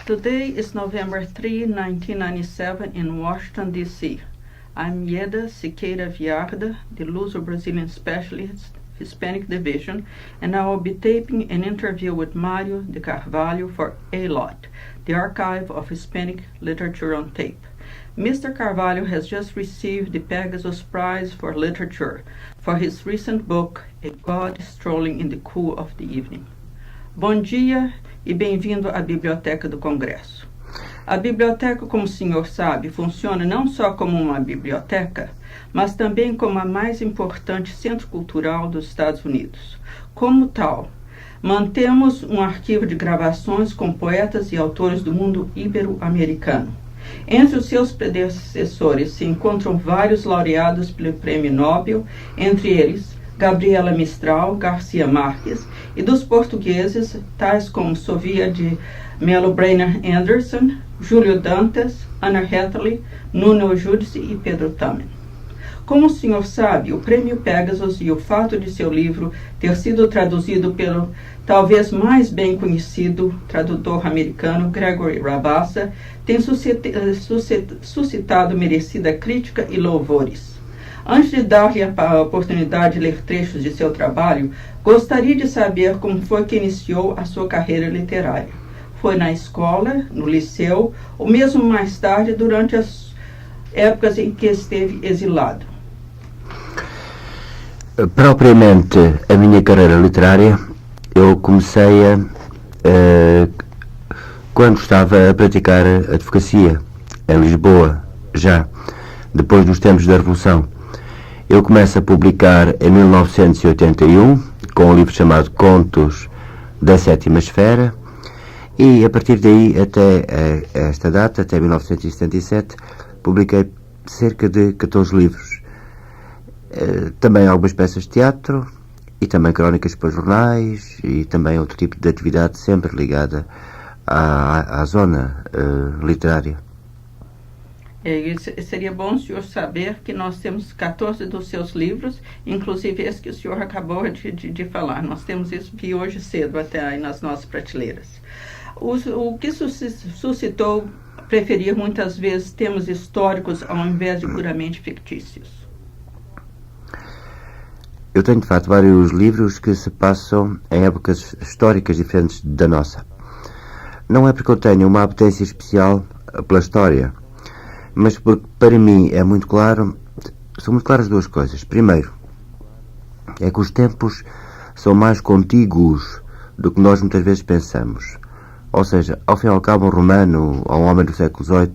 Today is November 3, 1997 in Washington, D.C. I'm Ieda Siqueira Viarda, the Luso-Brazilian Specialist Hispanic Division, and I will be taping an interview with Mario de Carvalho for A-Lot, the Archive of Hispanic Literature on Tape. Mr. Carvalho has just received the Pegasus Prize for Literature for his recent book, A God Strolling in the Cool of the Evening. Bom dia e bem-vindo à Biblioteca do Congresso. A biblioteca, como o senhor sabe, funciona não só como uma biblioteca, mas também como a mais importante centro cultural dos Estados Unidos. Como tal, mantemos um arquivo de gravações com poetas e autores do mundo ibero-americano. Entre os seus predecessores se encontram vários laureados pelo Prêmio Nobel, entre eles Gabriela Mistral, Garcia Marques, e dos portugueses, tais como Sofia de Mello Brainer Anderson, Júlio Dantas, Anna Hathaway, Nuno Giudice e Pedro Tamen. Como o senhor sabe, o Prêmio Pegasus e o fato de seu livro ter sido traduzido pelo talvez mais bem conhecido tradutor americano Gregory Rabassa tem suscitado merecida crítica e louvores. Antes de dar-lhe a oportunidade de ler trechos de seu trabalho, gostaria de saber como foi que iniciou a sua carreira literária. Foi na escola, no liceu, ou mesmo mais tarde, durante as épocas em que esteve exilado? Propriamente a minha carreira literária, eu comecei quando estava a praticar a advocacia em Lisboa, já depois dos tempos da Revolução. Eu começo a publicar em 1981, com um livro chamado Contos da Sétima Esfera, e a partir daí até esta data, até 1977, publiquei cerca de 14 livros. Também algumas peças de teatro, e também crónicas para jornais, e também outro tipo de atividade sempre ligada à zona literária. Seria bom o senhor saber que nós temos 14 dos seus livros, inclusive esse que o senhor acabou de falar. Nós temos isso vi hoje cedo até aí nas nossas prateleiras. O que suscitou preferir muitas vezes temas históricos ao invés de puramente fictícios? Eu tenho de facto vários livros que se passam em épocas históricas diferentes da nossa. Não é porque eu tenho uma apetência especial pela história, mas porque para mim é muito claro, são muito claras duas coisas. Primeiro, é que os tempos são mais contíguos do que nós muitas vezes pensamos. Ou seja, ao fim e ao cabo, um romano ou um homem do século XVIII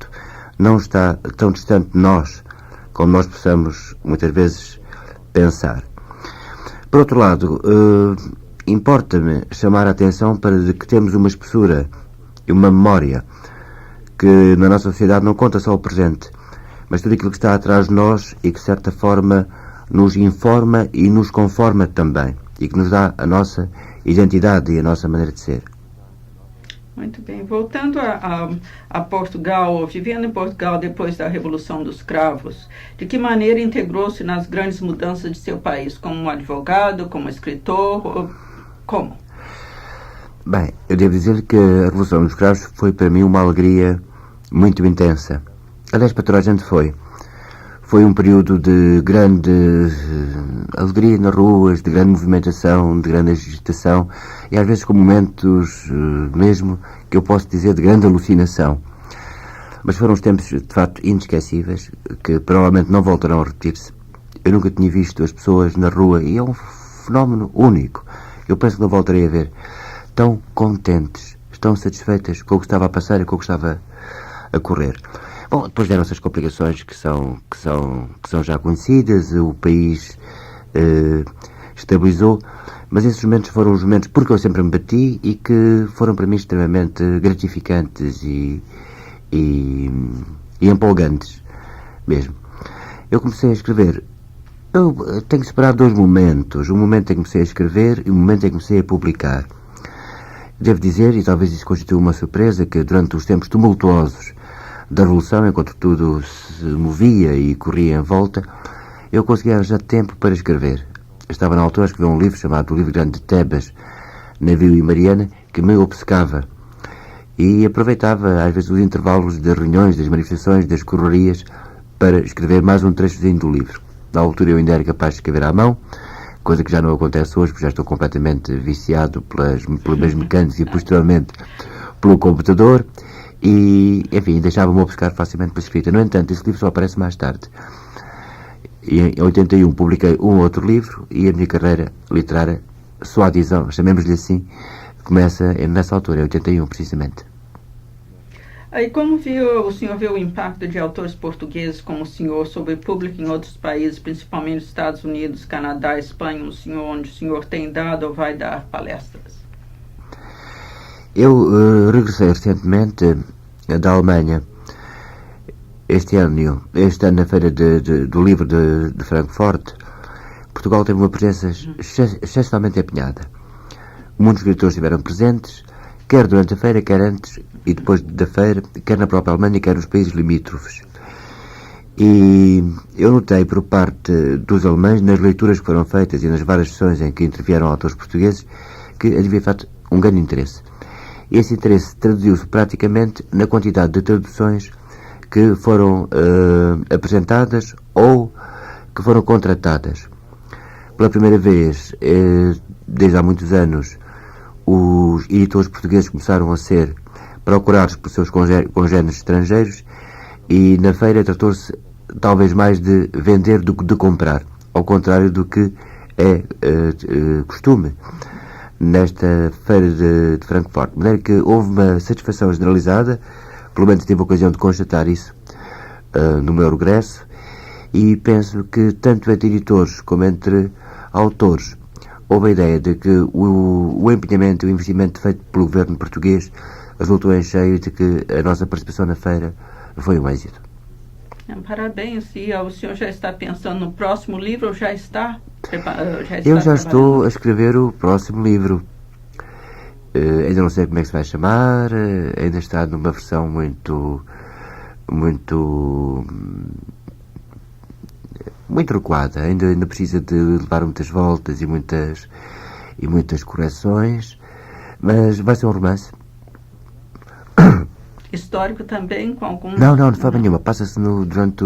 não está tão distante de nós como nós possamos muitas vezes pensar. Por outro lado, importa-me chamar a atenção para que temos uma espessura e uma memória que na nossa sociedade não conta só o presente, mas tudo aquilo que está atrás de nós e que de certa forma nos informa e nos conforma também, e que nos dá a nossa identidade e a nossa maneira de ser. Muito bem. Voltando a Portugal, vivendo em Portugal depois da Revolução dos Cravos, de que maneira integrou-se nas grandes mudanças de seu país? Como um advogado, como escritor, como? Bem, eu devo dizer que a Revolução dos Cravos foi para mim uma alegria muito intensa. Aliás, para toda a gente foi. Foi um período de grande alegria nas ruas, de grande movimentação, de grande agitação e às vezes com momentos mesmo que eu posso dizer de grande alucinação. Mas foram uns tempos de facto inesquecíveis que provavelmente não voltarão a repetir-se. Eu nunca tinha visto as pessoas na rua e é um fenómeno único. Eu penso que não voltarei a ver. Tão contentes, tão satisfeitas com o que estava a passar e com o que estava a correr. Bom, depois deram essas complicações que são já conhecidas, o país estabilizou, mas esses momentos foram os momentos porque eu sempre me bati e que foram para mim extremamente gratificantes e empolgantes mesmo. Eu comecei a escrever, eu tenho que separar dois momentos, o momento em que comecei a escrever e o momento em que comecei a publicar. Devo dizer, e talvez isso constitua uma surpresa, que durante os tempos tumultuosos da Revolução, enquanto tudo se movia e corria em volta, eu consegui arranjar tempo para escrever. Estava na altura a escrever um livro chamado O Livro Grande de Tebas, Navio e Mariana, que me obcecava. e aproveitava às vezes os intervalos das reuniões, das manifestações, das correrias para escrever mais um trechozinho do livro. Na altura eu ainda era capaz de escrever à mão, coisa que já não acontece hoje, porque já estou completamente viciado pelos meios mecânicos e posteriormente pelo computador, e enfim, deixava-me obcecar facilmente pela escrita. No entanto, esse livro só aparece mais tarde. E em 81 publiquei um outro livro e a minha carreira literária, soi-disant, chamemos-lhe assim, começa nessa altura, em 81 precisamente. Aí, como o senhor vê o impacto de autores portugueses como o senhor sobre o público em outros países, principalmente nos Estados Unidos, Canadá, Espanha, onde o senhor tem dado ou vai dar palestras? Eu regressei recentemente da Alemanha, este ano na Feira do Livro de Frankfurt. Portugal teve uma presença excepcionalmente empenhada. Muitos escritores estiveram presentes, quer durante a feira, quer antes e depois da feira, quer na própria Alemanha, quer nos países limítrofes. E eu notei por parte dos alemães, nas leituras que foram feitas e nas várias sessões em que intervieram autores portugueses, que havia de facto um grande interesse. E esse interesse traduziu-se praticamente na quantidade de traduções que foram apresentadas ou que foram contratadas. Pela primeira vez, desde há muitos anos, os editores portugueses começaram a ser procurados por seus congêneres estrangeiros, e na feira tratou-se talvez mais de vender do que de comprar, ao contrário do que é costume nesta feira de Frankfurt. De maneira que houve uma satisfação generalizada, pelo menos tive a ocasião de constatar isso no meu regresso, e penso que tanto entre editores como entre autores houve a ideia de que o empenhamento e o investimento feito pelo governo português resultou em cheio de que a nossa participação na feira foi um êxito. Parabéns. E o senhor já está pensando no próximo livro ou já está? Eu já estou a escrever o próximo livro. Ainda não sei como é que se vai chamar, ainda está numa versão muito recuada, ainda precisa de levar muitas voltas e muitas correções, mas vai ser um romance. Histórico também, com algum... Não, de forma nenhuma. Passa-se durante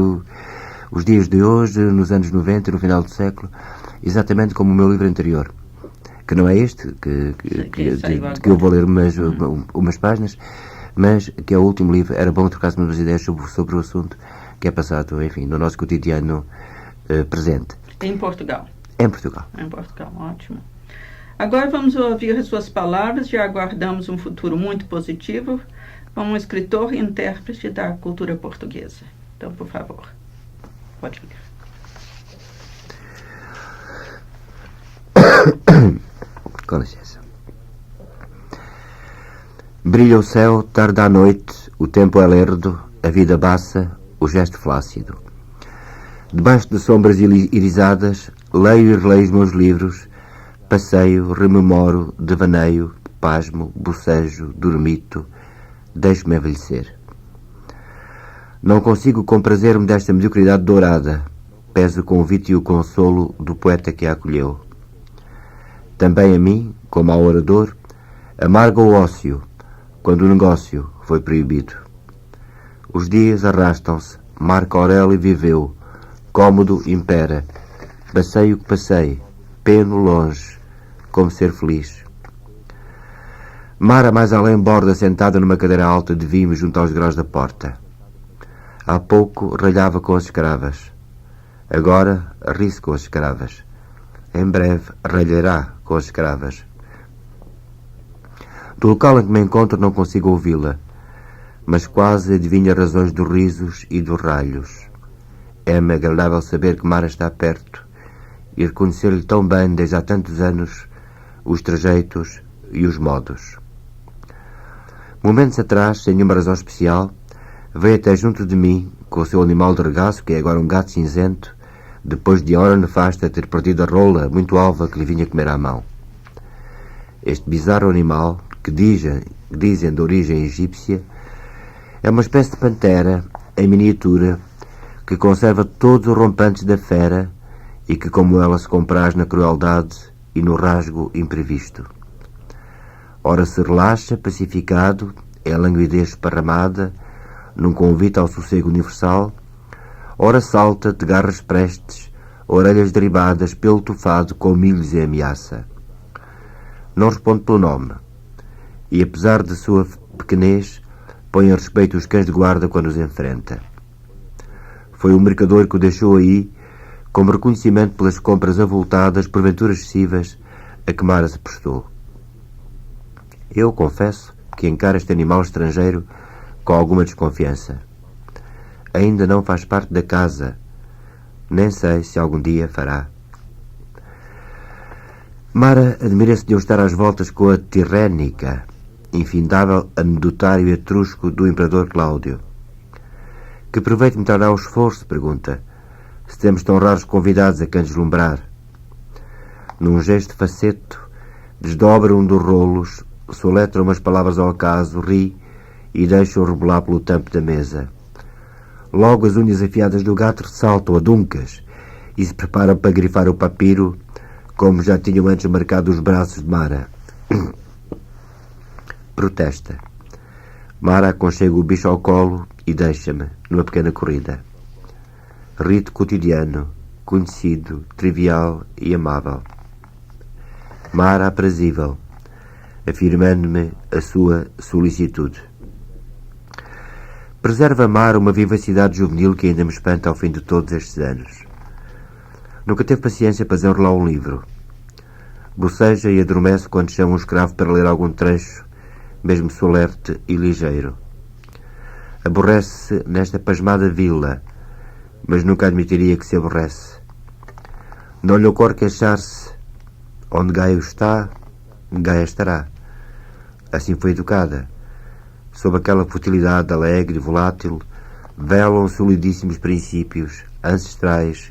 os dias de hoje, nos anos 90, no final do século, exatamente como o meu livro anterior, que não é este, que eu vou ler umas páginas, mas que é o último livro. Era bom trocar-se umas ideias sobre o assunto que é passado, enfim, no nosso cotidiano presente. Em Portugal. Em Portugal. Em Portugal, ótimo. Agora vamos ouvir as suas palavras. Já aguardamos um futuro muito positivo como um escritor e intérprete da cultura portuguesa. Então, por favor, pode ler. Com licença. Brilha o céu, tarda à noite, o tempo é lerdo, a vida baça, o gesto flácido. Debaixo de sombras irisadas, leio e releio os meus livros, passeio, rememoro, devaneio, pasmo, bocejo, dormito, deixo-me envelhecer. Não consigo comprazer-me desta mediocridade dourada, peso o convite e o consolo do poeta que a acolheu. Também a mim, como ao orador, amarga o ócio, quando o negócio foi proibido. Os dias arrastam-se, Marco Aurélio viveu, cômodo impera, passei o que passei, peno longe, como ser feliz. Mara mais além borda sentada numa cadeira alta de vime junto aos graus da porta. Há pouco ralhava com as escravas, agora ri-se com as escravas. Em breve ralhará com as escravas. Do local em que me encontro não consigo ouvi-la, mas quase adivinho as razões dos risos e dos ralhos. É-me agradável saber que Mara está perto e reconhecer-lhe tão bem desde há tantos anos os trejeitos e os modos. Momentos atrás, sem nenhuma razão especial, veio até junto de mim, com o seu animal de regaço, que é agora um gato cinzento, depois de hora nefasta ter perdido a rola muito alva que lhe vinha comer à mão. Este bizarro animal, que dizem de origem egípcia, é uma espécie de pantera, em miniatura, que conserva todos os rompantes da fera e que, como ela, se compraz na crueldade e no rasgo imprevisto. Ora se relaxa, pacificado, em languidez esparramada, num convite ao sossego universal, ora salta de garras prestes, orelhas derribadas pelo tufado com milhos e ameaça. Não responde pelo nome, e apesar de sua pequenez, põe a respeito os cães de guarda quando os enfrenta. Foi o mercador que o deixou aí, como reconhecimento pelas compras avultadas, porventura excessivas, a que Mara se prestou. Eu confesso que encaro este animal estrangeiro com alguma desconfiança. Ainda não faz parte da casa, nem sei se algum dia fará. Mara admira-se de eu estar às voltas com a tirrénica, infindável anedotário etrusco do imperador Cláudio. Que proveito me trará o esforço? Pergunta, se temos tão raros convidados a quem deslumbrar. Num gesto faceto, desdobra um dos rolos, soletra umas palavras ao acaso, ri e deixa-o rebolar pelo tampo da mesa. Logo as unhas afiadas do gato ressaltam aduncas e se preparam para grifar o papiro, como já tinham antes marcado os braços de Mara. Protesta. Mara aconchega o bicho ao colo e deixa-me, numa pequena corrida. Rito cotidiano, conhecido, trivial e amável. Mara aprazível, afirmando-me a sua solicitude. Preserva Mara uma vivacidade juvenil que ainda me espanta ao fim de todos estes anos. Nunca teve paciência para desenrolar um livro. Boceja e adormece quando chama um escravo para ler algum trecho, mesmo solerte e ligeiro. Aborrece-se nesta pasmada vila, mas nunca admitiria que se aborrece. Não lhe ocorre queixar-se. Onde Gaio está, Gaia estará. Assim foi educada. Sob aquela futilidade alegre e volátil, velam solidíssimos princípios ancestrais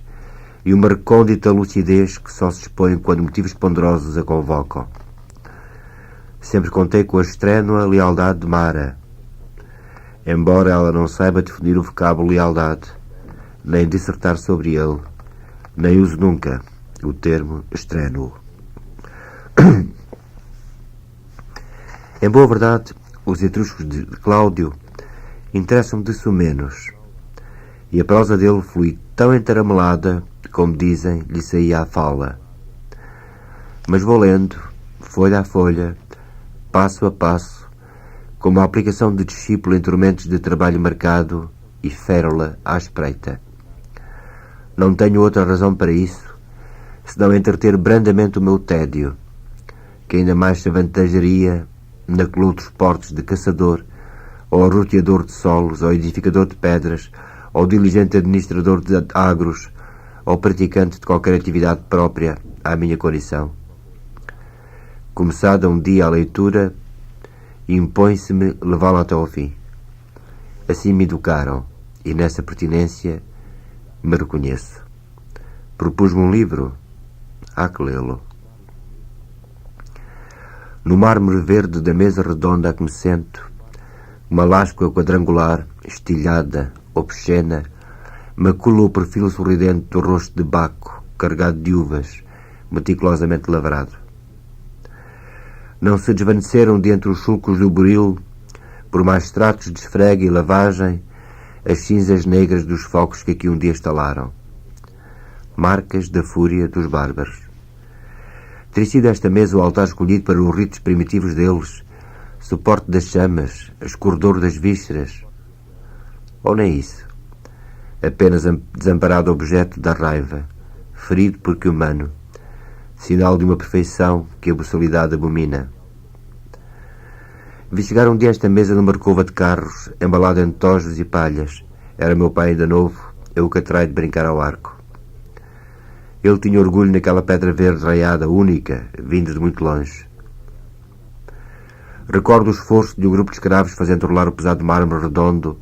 e uma recôndita lucidez que só se expõe quando motivos ponderosos a convocam. Sempre contei com a estrénua lealdade de Mara, embora ela não saiba definir o vocábulo lealdade, nem dissertar sobre ele, nem use nunca o termo estrénuo. Em boa verdade, os etruscos de Cláudio interessam-me de sumenos, e a prosa dele flui tão entaramelada, como dizem, lhe saía à fala. Mas vou lendo, folha a folha, passo a passo, como a aplicação de discípulo em tormentos de trabalho marcado e férola à espreita. Não tenho outra razão para isso, senão entreter brandamente o meu tédio, que ainda mais se avantajaria naqueles portos de caçador, ou roteador de solos, ou edificador de pedras, ou diligente administrador de agros, ou praticante de qualquer atividade própria à minha condição. Começada um dia a leitura, impõe-se-me levá-la até ao fim. Assim me educaram, e nessa pertinência me reconheço. Propus-me um livro, há que lê-lo. No mármore verde da mesa redonda a que me sento, uma láscula quadrangular, estilhada, obscena, macula o perfil sorridente do rosto de Baco, carregado de uvas, meticulosamente lavrado. Não se desvaneceram de entre os sulcos do buril, por mais tratos de esfrega e lavagem, as cinzas negras dos focos que aqui um dia estalaram. Marcas da fúria dos bárbaros. Teria sido esta mesa o altar escolhido para os ritos primitivos deles, suporte das chamas, escorredor das vísceras? Ou nem isso? Apenas desamparado objeto da raiva, ferido porque humano, sinal de uma perfeição que a boçalidade abomina. Vi chegar um dia esta mesa numa recova de carros, embalada em tojos e palhas. Era meu pai ainda novo, eu que atrai de brincar ao arco. Ele tinha orgulho naquela pedra verde raiada, única, vinda de muito longe. Recordo o esforço de um grupo de escravos fazendo rolar o pesado mármore redondo,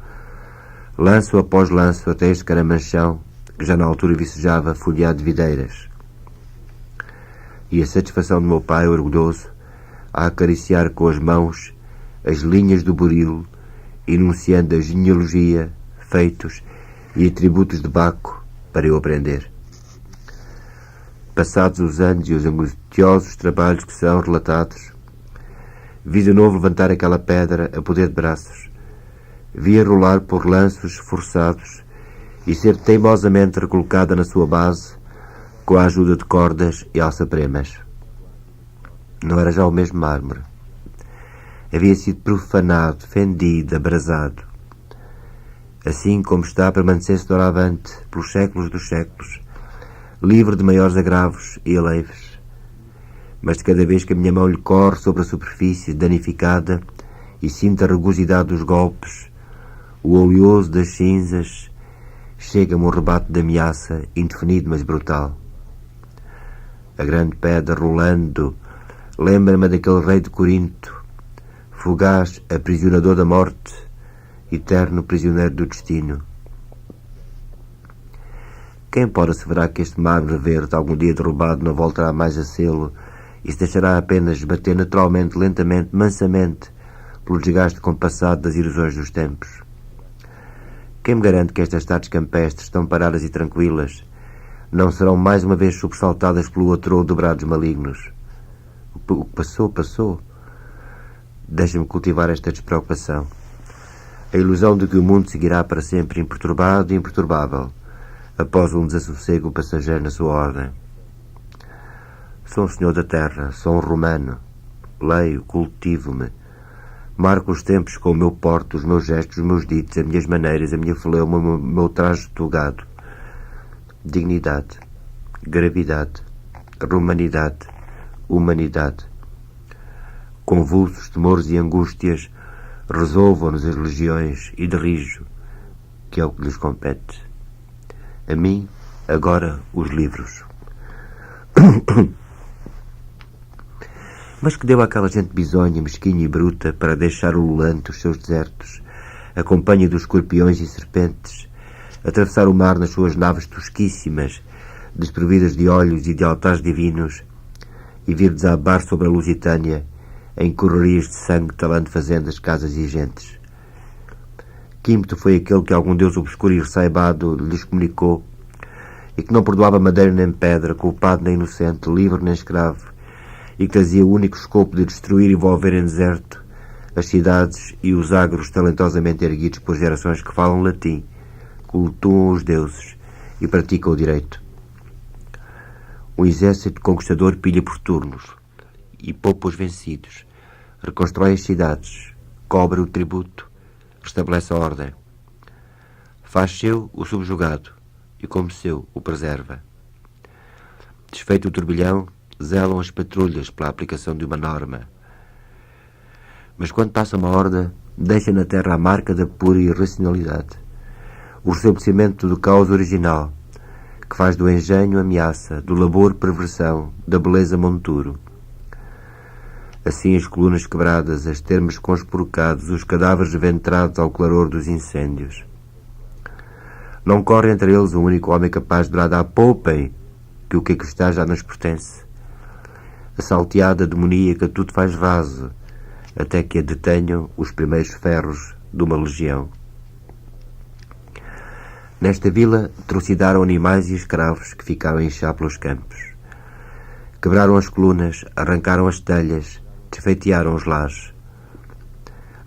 lanço após lanço, até este caramanchão, que já na altura vicejava folheado de videiras. E a satisfação do meu pai, orgulhoso, a acariciar com as mãos as linhas do buril, enunciando a genealogia, feitos e atributos de Baco para eu aprender. Passados os anos e os angustiosos trabalhos que são relatados, Vi de novo levantar aquela pedra a poder de braços. Vi-a rolar por lanços forçados e ser teimosamente recolocada na sua base com a ajuda de cordas e alçapremas. Não era já o mesmo mármore. Havia sido profanado, fendido, abrasado. Assim como está, permanecesse doravante pelos séculos dos séculos, livre de maiores agravos e aleivos. Mas de cada vez que a minha mão lhe corre sobre a superfície danificada e sinta a rugosidade dos golpes, o oleoso das cinzas, chega-me um rebate de ameaça, indefinido mas brutal. A grande pedra rolando lembra-me daquele rei de Corinto, fugaz aprisionador da morte, eterno prisioneiro do destino. Quem pode asseverar que este mármore verde, algum dia derrubado, não voltará mais a sê-lo e se deixará apenas bater naturalmente, lentamente, mansamente, pelo desgaste compassado das ilusões dos tempos? Quem me garante que estas tardes campestres, tão paradas e tranquilas, não serão mais uma vez sobressaltadas pelo atrou de brados malignos? O que passou, passou. Deixa-me cultivar esta despreocupação. A ilusão de que o mundo seguirá para sempre imperturbado e imperturbável, após um desassossego passageiro na sua ordem. Sou um senhor da terra, sou um romano. Leio, cultivo-me. Marco os tempos com o meu porte, os meus gestos, os meus ditos, as minhas maneiras, a minha fleuma, o meu traje togado. Dignidade, gravidade, romanidade, humanidade. Convulsos temores e angústias resolvam-nos as legiões e de rijo, que é o que lhes compete. A mim, agora, os livros. Mas que deu àquela gente bisonha, mesquinha e bruta para deixar ululante os seus desertos, a companhia dos escorpiões e serpentes, atravessar o mar nas suas naves tosquíssimas, desprovidas de olhos e de altares divinos, e vir desabar sobre a Lusitânia em correrias de sangue talando fazendas, casas e gentes? Que ímpeto foi aquele que algum deus obscuro e ressaibado lhes comunicou, e que não perdoava madeira nem pedra, culpado nem inocente, livre nem escravo, e que trazia o único escopo de destruir e envolver em deserto as cidades e os agros talentosamente erguidos por gerações que falam latim, cultuam os deuses e praticam o direito? Um exército conquistador pilha por turnos e poupa os vencidos, reconstrói as cidades, cobra o tributo, restabelece a ordem. Faz seu o subjugado e como seu o preserva. Desfeito o turbilhão, zelam as patrulhas pela aplicação de uma norma. Mas quando passa uma horda, deixa na terra a marca da pura irracionalidade, o restabelecimento do caos original, que faz do engenho ameaça, do labor perversão, da beleza monturo. Assim as colunas quebradas, as termas conspurcados, os cadáveres ventrados ao claror dos incêndios. Não corre entre eles um único homem capaz de bradar: poupem, que o que aqui está já nos pertence. A salteada demoníaca tudo faz vaso, até que a detenham os primeiros ferros de uma legião. Nesta vila trucidaram animais e escravos que ficaram a inchar pelos campos. Quebraram as colunas, arrancaram as telhas, desfeitearam os lares.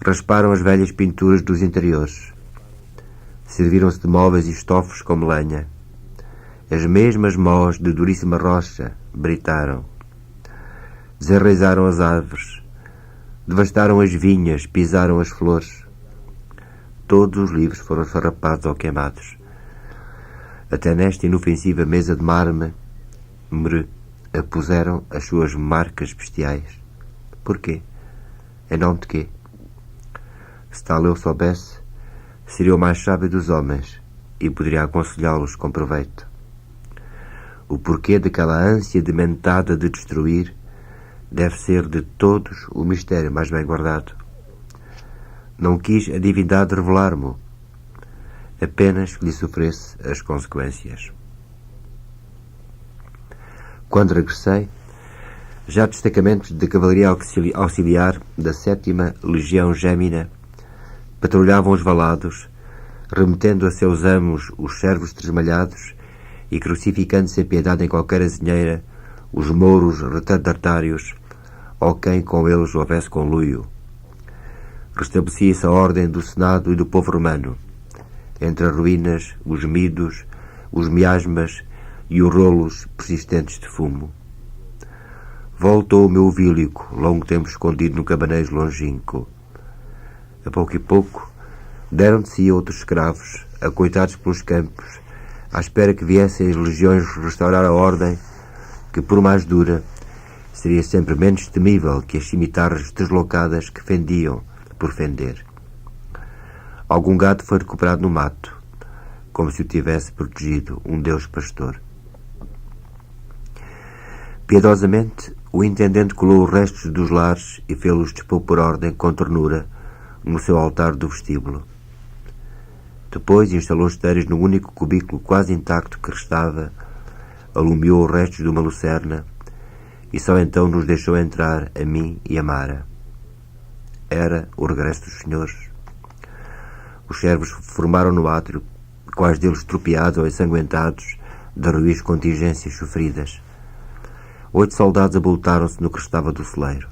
Rasparam as velhas pinturas dos interiores. Serviram-se de móveis e estofos como lenha. As mesmas mós de duríssima rocha britaram. Desenraizaram as árvores. Devastaram as vinhas, pisaram as flores. Todos os livros foram farrapados ou queimados. Até nesta inofensiva mesa de mármore apuseram as suas marcas bestiais. Porquê? Em nome de quê? Se tal eu soubesse, seria o mais sábio dos homens e poderia aconselhá-los com proveito. O porquê daquela ânsia dementada de destruir deve ser de todos o mistério mais bem guardado. Não quis a divindade revelar-me, apenas que lhe sofresse as consequências. Quando regressei, já destacamentos de cavalaria auxiliar da 7ª Legião Gémina patrulhavam os valados, remetendo a seus amos os servos tresmalhados e crucificando sem piedade em qualquer azinheira os mouros retardatários ou quem com eles houvesse conluio. Restabelecia-se a ordem do Senado e do povo romano, entre as ruínas, os gemidos, os miasmas e os rolos persistentes de fumo. Voltou o meu ovílico, longo tempo escondido no cabanejo longínquo. A pouco e pouco, deram de si outros escravos, acoitados pelos campos, à espera que viessem as legiões restaurar a ordem, que, por mais dura, seria sempre menos temível que as cimitarras deslocadas que fendiam por fender. Algum gado foi recuperado no mato, como se o tivesse protegido um Deus pastor. Piedosamente, o intendente colou os restos dos lares e fê-los dispor por ordem com ternura no seu altar do vestíbulo. Depois instalou esteiras no único cubículo quase intacto que restava, alumiou os restos de uma lucerna e só então nos deixou entrar, a mim e a Mara. Era o regresso dos senhores. Os servos formaram no átrio, quais deles tropeados ou ensanguentados, de ruins contingências sofridas. 8 soldados aboltaram-se no que restava do celeiro.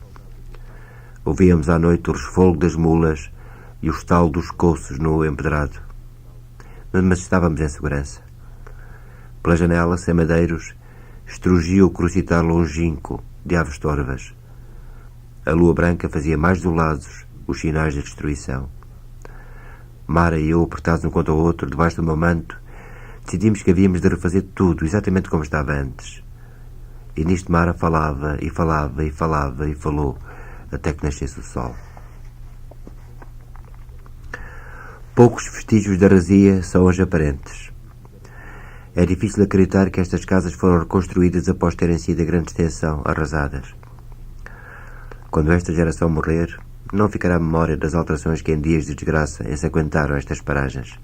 Ouvíamos à noite o resfolgo das mulas e o estalo dos coços no empedrado. Mas estávamos em segurança. Pela janela, sem madeiros, estrugia o crocitar longínquo de aves torvas. A lua branca fazia mais isolados os sinais da destruição. Mara e eu, apertados um contra o outro, debaixo do meu manto, decidimos que havíamos de refazer tudo exatamente como estava antes. E nisto Mara falava, e falava, e falava, e falou, até que nascesse o sol. Poucos vestígios da razia são hoje aparentes. É difícil acreditar que estas casas foram reconstruídas após terem sido a grande extensão arrasadas. Quando esta geração morrer, não ficará memória das alterações que em dias de desgraça ensanguentaram estas paragens.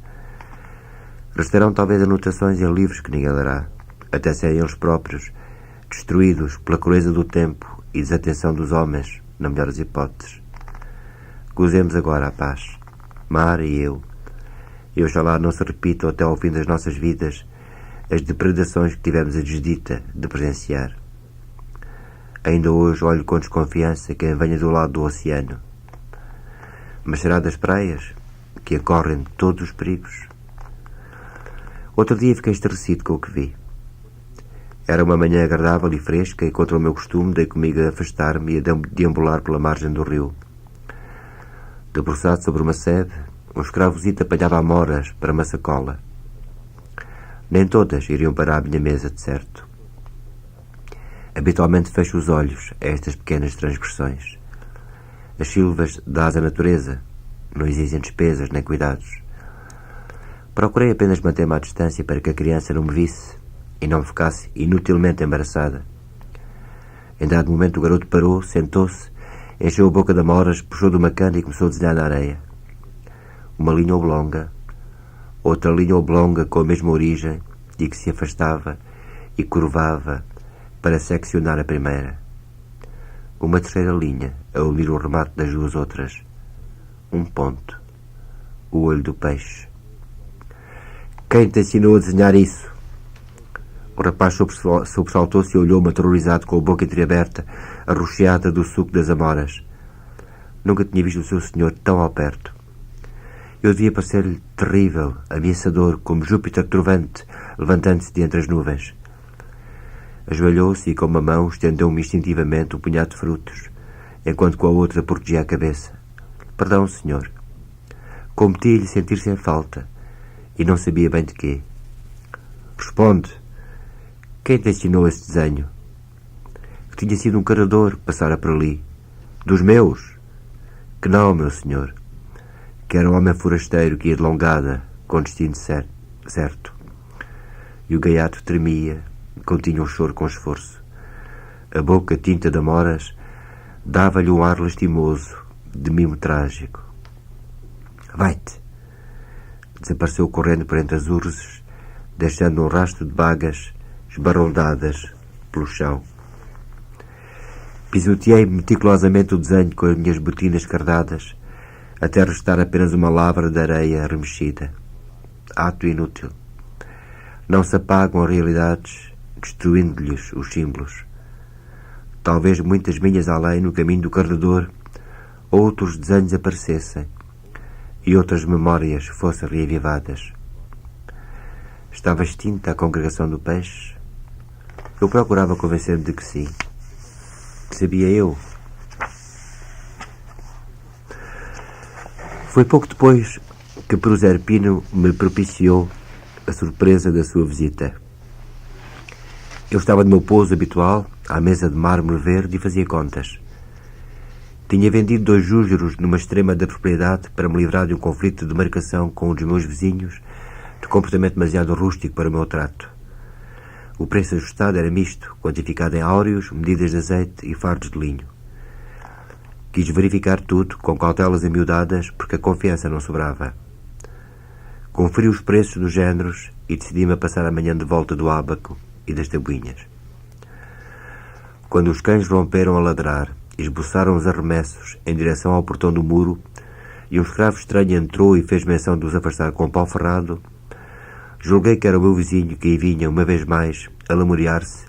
Restarão talvez anotações em livros que ninguém lerá, até serem eles próprios destruídos pela crueza do tempo e desatenção dos homens, na melhor das hipóteses. Gozemos agora a paz, Mara e eu, e oxalá não se repitam até ao fim das nossas vidas as depredações que tivemos a desdita de presenciar. Ainda hoje olho com desconfiança quem venha do lado do oceano. Mas será das praias que acorrem todos os perigos? Outro dia fiquei estarrecido com o que vi. Era uma manhã agradável e fresca e, contra o meu costume, dei comigo a afastar-me e a deambular pela margem do rio. Debruçado sobre uma sebe, um escravozito apanhava amoras para uma sacola. Nem todas iriam para a minha mesa, de certo. Habitualmente fecho os olhos a estas pequenas transgressões. As silvas da asa natureza não exigem despesas nem cuidados. Procurei apenas manter-me à distância para que a criança não me visse e não me ficasse inutilmente embaraçada. Em dado momento o garoto parou, sentou-se, encheu a boca de amoras, puxou de uma cana e começou a desenhar na areia. Uma linha oblonga, outra linha oblonga com a mesma origem e que se afastava e curvava para seccionar a primeira. Uma terceira linha a unir o remate das duas outras. Um ponto. O olho do peixe. Quem te ensinou a desenhar isso? O rapaz sobressaltou-se e olhou-me aterrorizado com a boca entreaberta, arroxeada do suco das amoras. Nunca tinha visto o seu senhor tão ao perto. Eu devia parecer-lhe terrível, ameaçador, como Júpiter trovante, levantando-se de entre as nuvens. Ajoelhou-se e com uma mão estendeu-me instintivamente um punhado de frutos, enquanto com a outra protegia a cabeça. Perdão, senhor. Cometi-lhe sentir-se em falta, e não sabia bem de quê. Responde. Quem te ensinou esse desenho? Que tinha sido um carador que passara por ali. Dos meus? Que não, meu senhor. Que era um homem forasteiro que ia de longada, com destino certo. E o gaiato tremia, continha o choro com esforço. A boca tinta de amoras dava-lhe um ar lastimoso, de mimo trágico. Vai-te! Desapareceu correndo por entre as urzes, deixando um rastro de bagas esbaroldadas pelo chão. Pisoteei meticulosamente o desenho com as minhas botinas cardadas, até restar apenas uma lavra de areia remexida. Ato inútil. Não se apagam as realidades, destruindo-lhes os símbolos. talvez muitas milhas além no caminho do corredor, outros desenhos aparecessem e outras memórias fossem reavivadas. Estava extinta a congregação do peixe? Eu procurava convencer-me de que sim. Que sabia eu? Foi pouco depois que Proserpino me propiciou a surpresa da sua visita. Eu estava no meu pouso habitual, à mesa de mármore verde, e fazia contas. Tinha vendido 2 jújuros numa extrema da propriedade para me livrar de um conflito de marcação com um dos meus vizinhos, de comportamento demasiado rústico para o meu trato. O preço ajustado era misto, quantificado em áureos, medidas de azeite e fardos de linho. Quis verificar tudo, com cautelas amiudadas, porque a confiança não sobrava. Conferi os preços dos géneros e decidi-me a passar a manhã de volta do ábaco e das tabuinhas. Quando os cães romperam a ladrar, esboçaram os arremessos em direção ao portão do muro e um escravo estranho entrou e fez menção de os afastar com pau ferrado, julguei que era o meu vizinho que aí vinha, uma vez mais, a lamuriar-se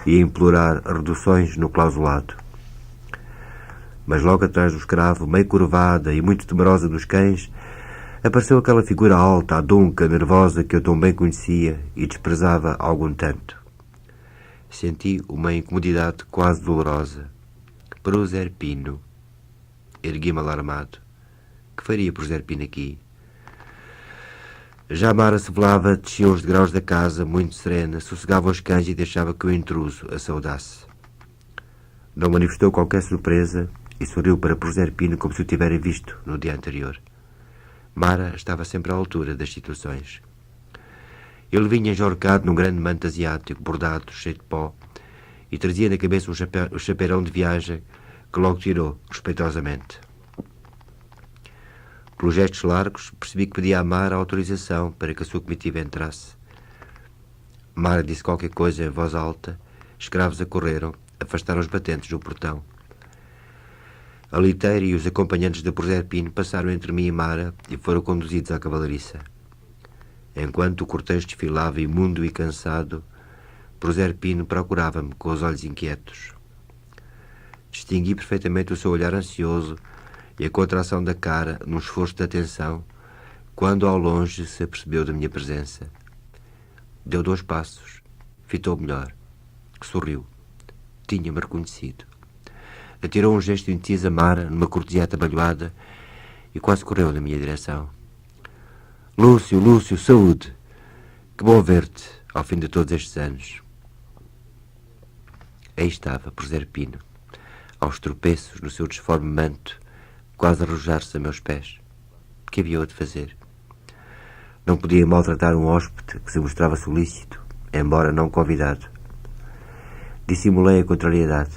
e a implorar reduções no clausulado. Mas logo atrás do escravo, meio curvada e muito temerosa dos cães, apareceu aquela figura alta, adunca, nervosa, que eu tão bem conhecia e desprezava há algum tanto. Senti uma incomodidade quase dolorosa. Proserpino. Ergui-me alarmado. Que faria Proserpino aqui? Já Mara se velava, descia os degraus da casa, muito serena, sossegava os cães e deixava que o intruso a saudasse. Não manifestou qualquer surpresa e sorriu para Proserpino como se o tivera visto no dia anterior. Mara estava sempre à altura das situações. Ele vinha enjorcado num grande manto asiático, bordado, cheio de pó, e trazia na cabeça um chapeirão de viagem que logo tirou, respeitosamente. Pelos gestos largos, percebi que pedia a Mara autorização para que a sua comitiva entrasse. Mara disse qualquer coisa em voz alta, escravos acorreram, afastaram os batentes do portão. A liteira e os acompanhantes de Proserpino passaram entre mim e Mara e foram conduzidos à cavalariça. Enquanto o cortejo desfilava imundo e cansado, Proserpino procurava-me com os olhos inquietos. Distingui perfeitamente o seu olhar ansioso e a contração da cara num esforço de atenção, quando ao longe se apercebeu da minha presença. Deu 2 passos, fitou melhor, sorriu. Tinha-me reconhecido. Atirou um gesto indeciso a Mara, numa cortesia atabalhoada, e quase correu na minha direção. Lúcio, Lúcio, saúde! Que bom ver-te, ao fim de todos estes anos. Aí estava Proserpino, aos tropeços no seu disforme manto, quase a arrojar-se a meus pés. Que havia eu de fazer? Não podia maltratar um hóspede que se mostrava solícito, embora não convidado. Dissimulei a contrariedade.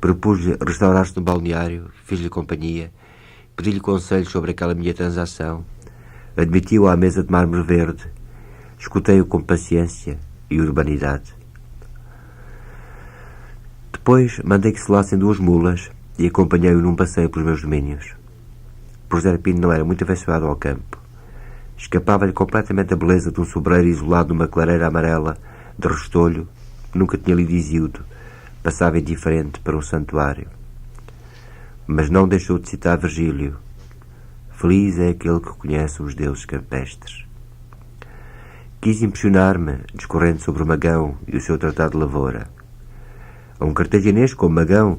Propus-lhe restaurar-se no balneário, fiz-lhe companhia, pedi-lhe conselhos sobre aquela minha transação, admiti-o à mesa de mármore verde, escutei-o com paciência e urbanidade. Depois mandei que selassem 2 mulas e acompanhei-o num passeio pelos meus domínios. Proserpino não era muito afeiçoado ao campo. Escapava-lhe completamente a beleza de um sobreiro isolado numa clareira amarela de restolho, nunca tinha lido Hesíodo, passava indiferente para um santuário. Mas não deixou de citar Virgílio. Feliz é aquele que conhece os deuses campestres. Quis impressionar-me, discorrendo sobre o Magão e o seu tratado de lavoura. A um cartaginês como Magão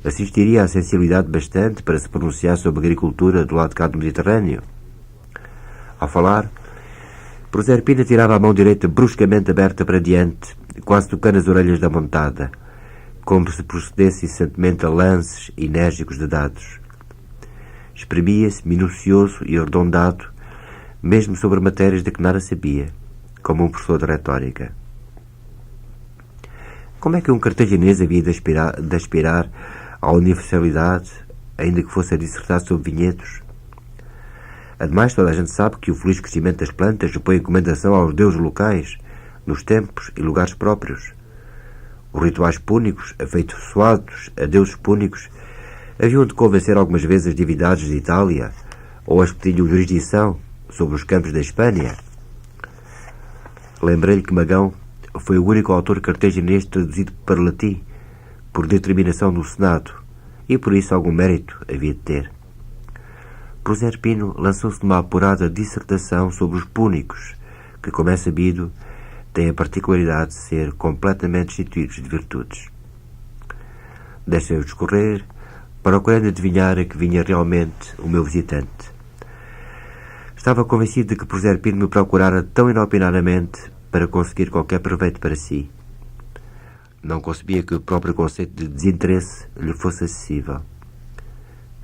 assistiria à sensibilidade bastante para se pronunciar sobre a agricultura do lado de cá do Mediterrâneo. Ao falar, Proserpino tirava a mão direita bruscamente aberta para diante, quase tocando as orelhas da montada, como se procedesse incessantemente a lances enérgicos de dados. Exprimia-se minucioso e arredondado, mesmo sobre matérias de que nada sabia, como um professor de retórica. Como é que um cartaginês havia de aspirar à universalidade, ainda que fosse a dissertar sobre vinhedos? Ademais, toda a gente sabe que o feliz crescimento das plantas supõe encomendação aos deuses locais, nos tempos e lugares próprios. Os rituais púnicos, afeiçoados a deuses púnicos, haviam de convencer algumas vezes as divindades de Itália, ou as que tinham jurisdição sobre os campos da Espanha. Lembrei-lhe que Magão foi o único autor cartaginês traduzido para latim, por determinação do Senado, e por isso algum mérito havia de ter. Proserpino lançou-se numa apurada dissertação sobre os púnicos, que, como é sabido, têm a particularidade de ser completamente destituídos de virtudes. Deixei-o discorrer, procurando adivinhar a que vinha realmente o meu visitante. Estava convencido de que Proserpino me procurara tão inopinadamente para conseguir qualquer proveito para si. Não concebia que o próprio conceito de desinteresse lhe fosse acessível.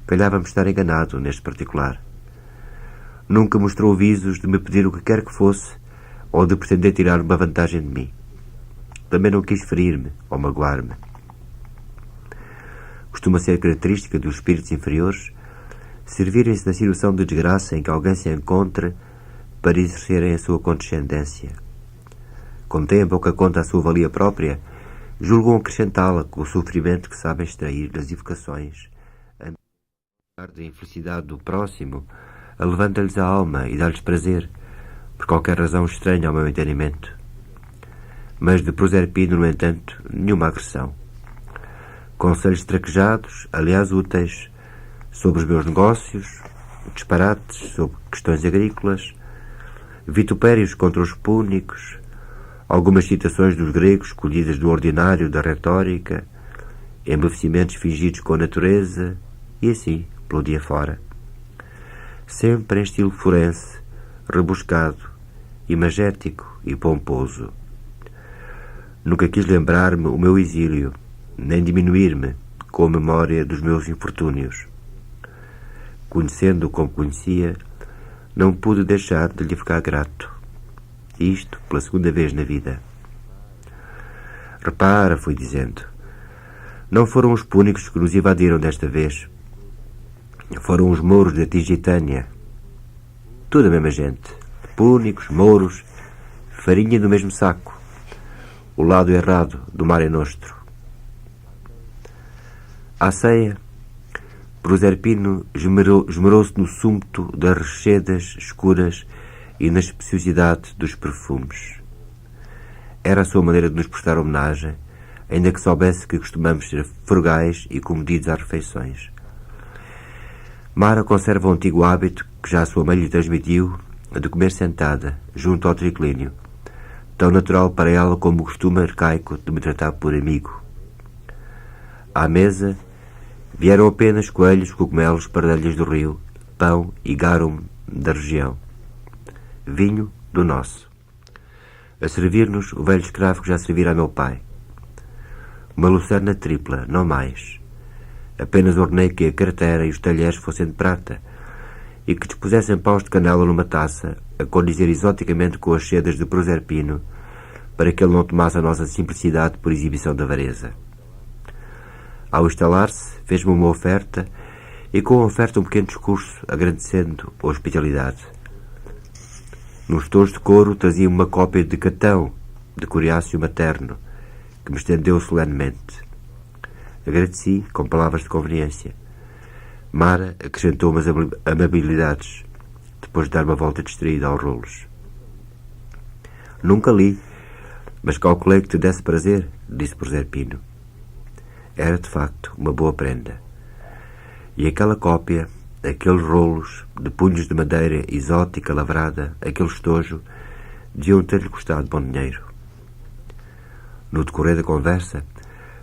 Calhava-me estar enganado neste particular. Nunca mostrou visos de me pedir o que quer que fosse ou de pretender tirar uma vantagem de mim. Também não quis ferir-me ou magoar-me. Costuma ser característica dos espíritos inferiores servirem-se da situação de desgraça em que alguém se encontra para exercerem a sua condescendência. Com tempo ou que conta a sua valia própria, julgam acrescentá-la com o sofrimento que sabem extrair das evocações. A da infelicidade do próximo levanta-lhes a alma e dá-lhes prazer, por qualquer razão estranha ao meu entendimento. Mas de Proserpino, no entanto, nenhuma agressão. Conselhos traquejados, aliás úteis, sobre os meus negócios, disparates sobre questões agrícolas, vitupérios contra os púnicos, algumas citações dos gregos colhidas do ordinário da retórica, embevecimentos fingidos com a natureza, e assim, pelo dia fora. Sempre em estilo forense, rebuscado, imagético e pomposo. Nunca quis lembrar-me o meu exílio, nem diminuir-me com a memória dos meus infortúnios. Conhecendo-o como conhecia, não pude deixar de lhe ficar grato. Isto pela segunda vez na vida. Repara, fui dizendo, não foram os púnicos que nos invadiram desta vez. Foram os mouros da Tigitânia. Tudo a mesma gente. Púnicos, mouros, farinha do mesmo saco. O lado errado do Mare Nostrum. À ceia, Proserpino esmerou-se no súmito das rechedas escuras e na especiosidade dos perfumes. Era a sua maneira de nos prestar homenagem, ainda que soubesse que costumamos ser frugais e comedidos às refeições. Mara conserva o antigo hábito que já a sua mãe lhe transmitiu, de comer sentada, junto ao triclínio, tão natural para ela como o costume arcaico de me tratar por amigo. À mesa vieram apenas coelhos, cogumelos, pardalhas do rio, pão e garum da região. Vinho do nosso. A servir-nos o velho escravo que já servira a meu pai. Uma lucerna tripla, não mais. Apenas ordenei que a carteira e os talheres fossem de prata e que dispusessem paus de canela numa taça, a condizer exoticamente com as sedas de Proserpino, para que ele não tomasse a nossa simplicidade por exibição da avareza. Ao instalar-se, fez-me uma oferta e com a oferta um pequeno discurso, agradecendo a hospitalidade. Nos tojos de couro trazia uma cópia de Catão, de Coriáceo materno, que me estendeu solenemente. Agradeci com palavras de conveniência. Mara acrescentou umas amabilidades, depois de dar uma volta distraída aos rolos. Nunca li, mas calculei que te desse prazer, disse Proserpino. Era, de facto, uma boa prenda. E aquela cópia, aqueles rolos de punhos de madeira exótica lavrada, aquele estojo, deviam ter-lhe custado bom dinheiro. No decorrer da conversa,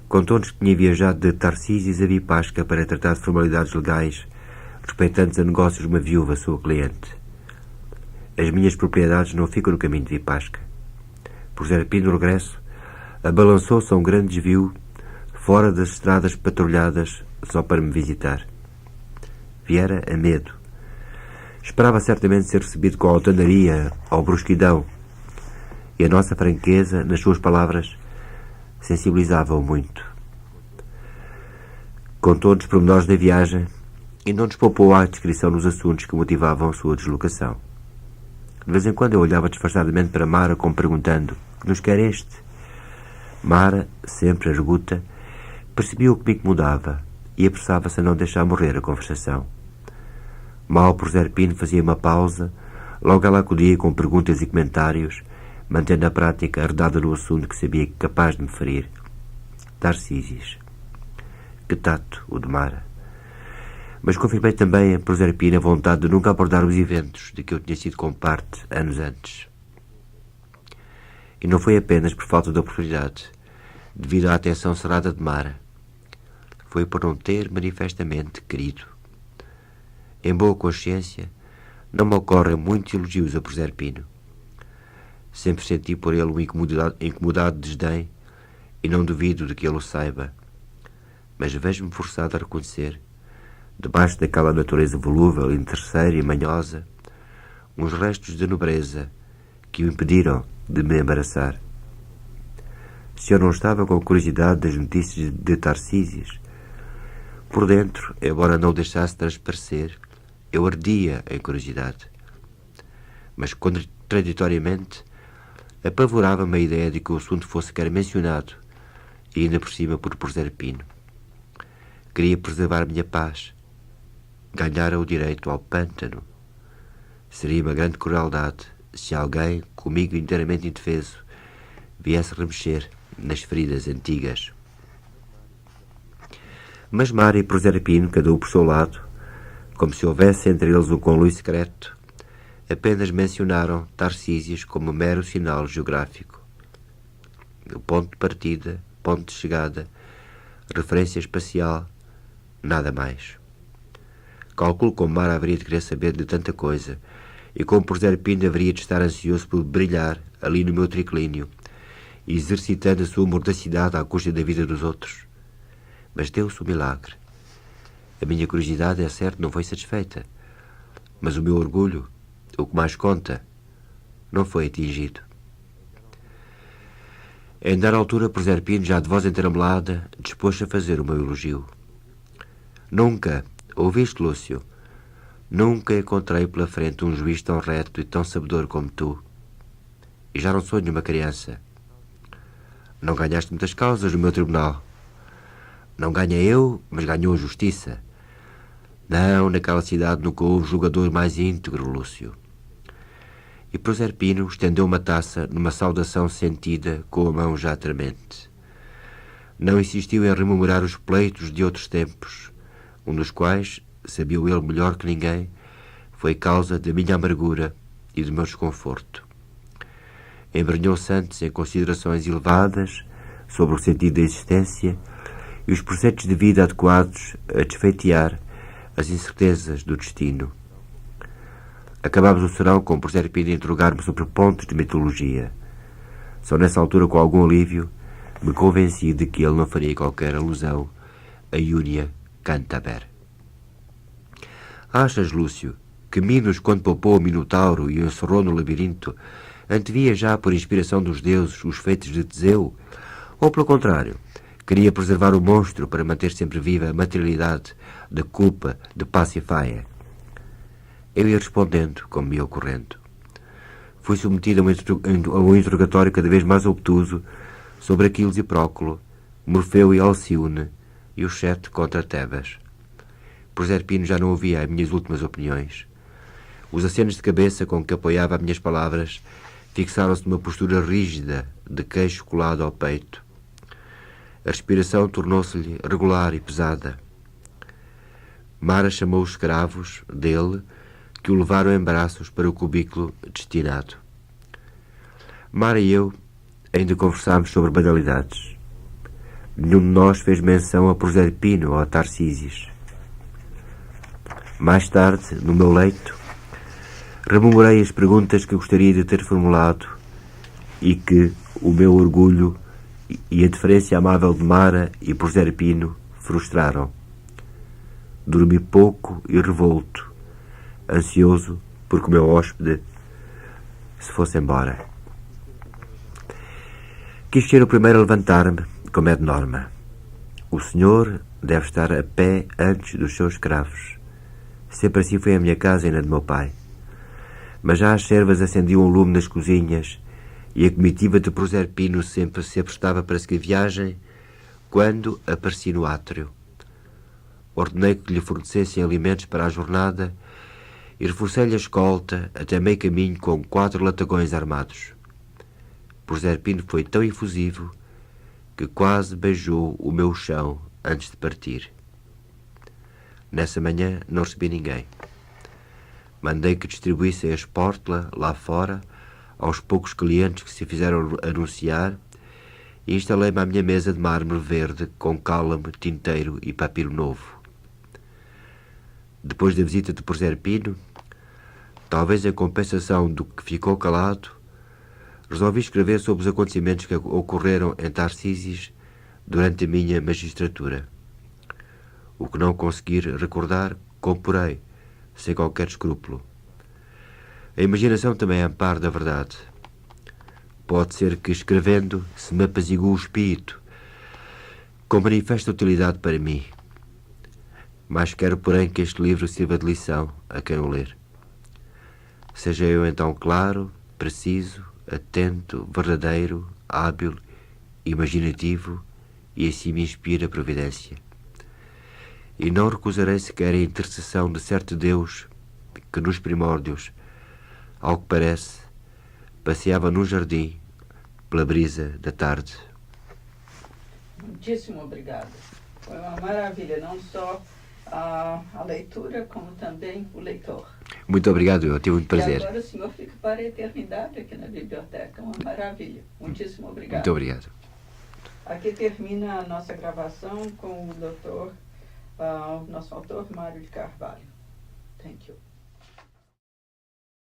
contou-nos que tinha viajado de Tarcísios a Vipasca para tratar de formalidades legais respeitantes a negócios de uma viúva, sua cliente. As minhas propriedades não ficam no caminho de Vipasca. Proserpino, no regresso, abalançou-se a um grande desvio fora das estradas patrulhadas só para me visitar. Viera a medo. Esperava certamente ser recebido com altaneria ou brusquidão, e a nossa franqueza, nas suas palavras, sensibilizava-o muito. Contou-nos pormenores da viagem e não nos poupou à descrição dos assuntos que motivavam a sua deslocação. De vez em quando eu olhava disfarçadamente para Mara, como perguntando: que nos quer este? Mara, sempre arguta, percebia o que me incomodava e apressava-se a não deixar morrer a conversação. Mal Proserpino fazia uma pausa, logo ela acudia com perguntas e comentários, mantendo a prática arredada no assunto que sabia capaz de me ferir. Tarcísios. Que tato, o de Mara. Mas confirmei também a Proserpina a vontade de nunca abordar os eventos de que eu tinha sido comparte anos antes. E não foi apenas por falta de oportunidade, devido à atenção cerrada de Mara. Foi por não ter manifestamente querido. Em boa consciência, não me ocorrem muitos elogios a Proserpino. Sempre senti por ele um incomodado desdém e não duvido de que ele o saiba. Mas vejo-me forçado a reconhecer, debaixo daquela natureza volúvel, interesseira e manhosa, uns restos de nobreza que o impediram de me embaraçar. Se eu não estava com curiosidade das notícias de Tarcísios, por dentro, embora não deixasse transparecer, eu ardia em curiosidade. Mas, contraditoriamente, apavorava-me a ideia de que o assunto fosse sequer mencionado, e ainda por cima por Proserpino. Queria preservar a minha paz. Ganhara o direito ao pântano. Seria uma grande crueldade se alguém, comigo inteiramente indefeso, viesse remexer nas feridas antigas. Mas Mara e Proserpino, cada um por seu lado, como se houvesse entre eles um conluio secreto, apenas mencionaram Tarcísios como mero sinal geográfico. O ponto de partida, ponto de chegada, referência espacial, nada mais. Calculo como Mara haveria de querer saber de tanta coisa, e como Proserpino haveria de estar ansioso por brilhar ali no meu triclínio, exercitando a sua mordacidade à custa da vida dos outros. Mas deu-se o milagre. A minha curiosidade, é certo, não foi satisfeita, mas o meu orgulho, o que mais conta, não foi atingido. Em dar altura, Proserpino, já de voz entrammelada, dispôs-se a fazer o meu elogio. Nunca, ouviste, Lúcio? Nunca encontrei pela frente um juiz tão reto e tão sabedor como tu. E já não sou nenhuma criança. Não ganhaste muitas causas no meu tribunal. Não ganhei eu, mas ganhou a justiça. Não, naquela cidade nunca houve julgador mais íntegro, Lúcio. E Proserpino estendeu uma taça numa saudação sentida com a mão já tremente. Não insistiu em rememorar os pleitos de outros tempos, um dos quais, sabia ele melhor que ninguém, foi causa da minha amargura e do meu desconforto. Embrenhou-se antes em considerações elevadas sobre o sentido da existência e os preceitos de vida adequados a desfeitear as incertezas do destino. Acabámos o serão com Proserpino a interrogar-me sobre pontos de mitologia. Só nessa altura, com algum alívio, me convenci de que ele não faria qualquer alusão a Iúnia Cântaber. Achas, Lúcio, que Minos, quando poupou o Minotauro e o encerrou no labirinto, antevia já por inspiração dos deuses os feitos de Teseu? Ou, pelo contrário, queria preservar o monstro para manter sempre viva a materialidade da culpa de Pasífae? Eu ia respondendo, como ia ocorrendo. Fui submetido a um interrogatório cada vez mais obtuso sobre Aquiles e Próculo, Morfeu e Alcione e os 7 contra Tebas. Proserpino já não ouvia as minhas últimas opiniões. Os acenos de cabeça com que apoiava as minhas palavras fixaram-se numa postura rígida, de queixo colado ao peito. A respiração tornou-se-lhe regular e pesada. Mara chamou os escravos dele, que o levaram em braços para o cubículo destinado. Mara e eu ainda conversámos sobre banalidades. Nenhum de nós fez menção a Proserpino ou a Tarcísios. Mais tarde, no meu leito, rememorei as perguntas que gostaria de ter formulado e que o meu orgulho e a deferência amável de Mara e Proserpino frustraram. Dormi pouco e revolto, ansioso porque o meu hóspede se fosse embora. Quis ser o primeiro a levantar-me, como é de norma. O senhor deve estar a pé antes dos seus escravos. Sempre assim foi a minha casa e na de meu pai. Mas já as servas acendiam o lume nas cozinhas e a comitiva de Proserpino sempre se aprestava para seguir viagem quando apareci no átrio. Ordenei que lhe fornecessem alimentos para a jornada e reforcei-lhe a escolta até meio caminho com 4 latagões armados. Proserpino foi tão efusivo que quase beijou o meu chão antes de partir. Nessa manhã não recebi ninguém. Mandei que distribuíssem a espórtula lá fora aos poucos clientes que se fizeram anunciar e instalei-me à minha mesa de mármore verde com cálamo, tinteiro e papiro novo. Depois da visita de Proserpino, talvez em compensação do que ficou calado, resolvi escrever sobre os acontecimentos que ocorreram em Tarcísios durante a minha magistratura. O que não conseguir recordar, comporei, sem qualquer escrúpulo. A imaginação também é amparo da verdade. Pode ser que, escrevendo, se me apazigue o espírito, com manifesta utilidade para mim. Mas quero, porém, que este livro sirva de lição a quem o ler. Seja eu então claro, preciso, atento, verdadeiro, hábil, imaginativo, e assim me inspira a providência. E não recusarei sequer a intercessão de certo Deus que nos primórdios, ao que parece, passeava num jardim pela brisa da tarde. Muitíssimo obrigada. Foi uma maravilha, não só a leitura, como também o leitor. Muito obrigado, eu tive muito prazer. E agora o senhor fica para a eternidade aqui na biblioteca. Uma maravilha. Muitíssimo obrigado. Muito obrigado. Aqui termina a nossa gravação com o nosso autor, Mário de Carvalho. Thank you.